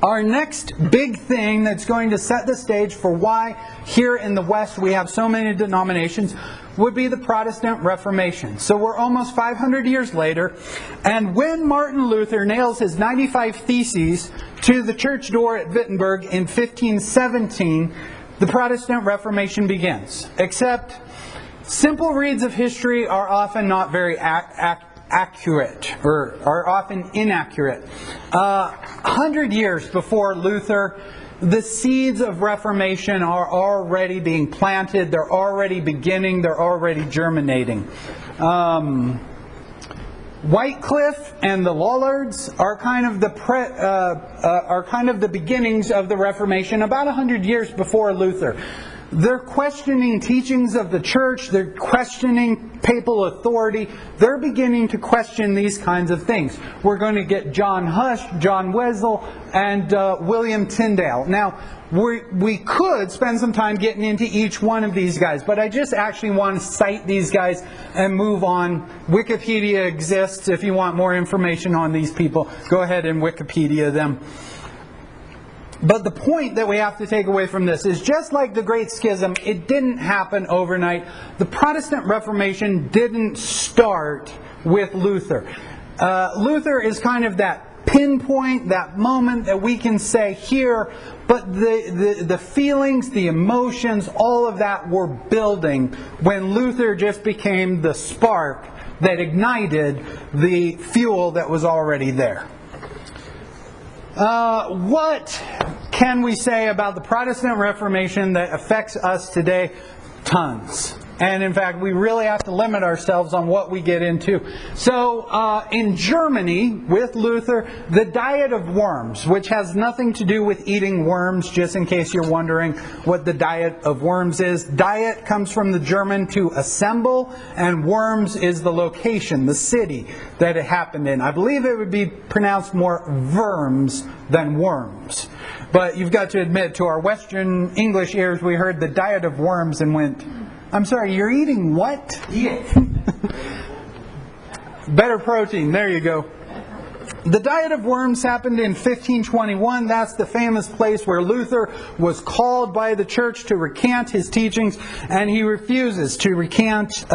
Our next big thing that's going to set the stage for why here in the West we have so many denominations would be the Protestant Reformation. So we're almost 500 years later, and when Martin Luther nails his 95 Theses to the church door at Wittenberg in 1517, the Protestant Reformation begins. Except simple reads of history are often not very accurate, or are often inaccurate. 100 years before Luther, the seeds of Reformation are already being planted, they're already beginning, they're already germinating. Wycliffe and the Lollards are kind of the beginnings of the Reformation, about 100 years before Luther. They're questioning teachings of the church, they're questioning papal authority, they're beginning to question these kinds of things. We're going to get John Huss, John Wesley, and William Tyndale. Now, we could spend some time getting into each one of these guys, but I just actually want to cite these guys and move on. Wikipedia exists. If you want more information on these people, go ahead and Wikipedia them. But the point that we have to take away from this is, just like the Great Schism, it didn't happen overnight. The Protestant Reformation didn't start with Luther. Luther is kind of that pinpoint, that moment that we can say here, but the feelings, the emotions, all of that were building when Luther just became the spark that ignited the fuel that was already there. What can we say about the Protestant Reformation that affects us today? Tons. And in fact, we really have to limit ourselves on what we get into. So, in Germany, with Luther, the diet of worms, which has nothing to do with eating worms, just in case you're wondering what the diet of worms is. Diet comes from the German to assemble, and worms is the location, the city that it happened in. I believe it would be pronounced more verms than worms. But you've got to admit, to our Western English ears, we heard the diet of worms and went, I'm sorry, you're eating what? Yeah. Better protein, there you go. The diet of worms happened in 1521. That's the famous place where Luther was called by the church to recant his teachings, and he refuses to recant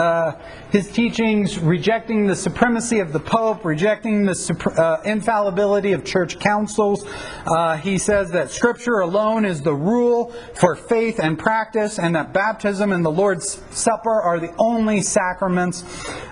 his teachings, rejecting the supremacy of the Pope, rejecting the infallibility of church councils. He says that Scripture alone is the rule for faith and practice, and that baptism and the Lord's Supper are the only sacraments.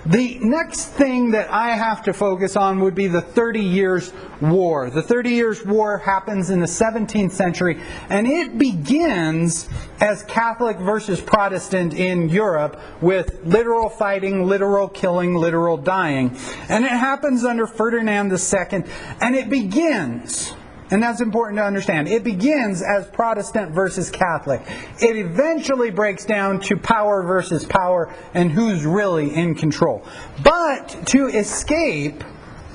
The next thing that I have to focus on would be the 30 Years' War. The 30 Years' War happens in the 17th century, and it begins as Catholic versus Protestant in Europe, with literal fighting, literal killing, literal dying. And it happens under Ferdinand II, and it begins, and that's important to understand, it begins as Protestant versus Catholic. It eventually breaks down to power versus power and who's really in control. But to escape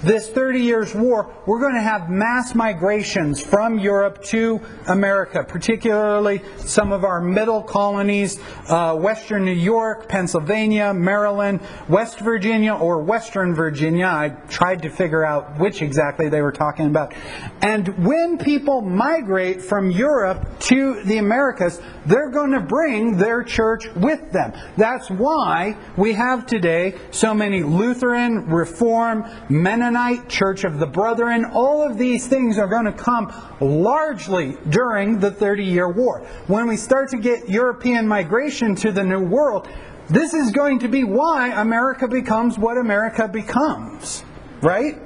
this 30 Years' War, we're going to have mass migrations from Europe to America, particularly some of our middle colonies, Western New York, Pennsylvania, Maryland, West Virginia, or Western Virginia. I tried to figure out which exactly they were talking about. And when people migrate from Europe to the Americas, they're going to bring their church with them. That's why we have today so many Lutheran, Reform, Mennonite, Church of the Brethren. All of these things are going to come largely during the 30-Year War. When we start to get European migration to the New World, this is going to be why America becomes what America becomes. Right?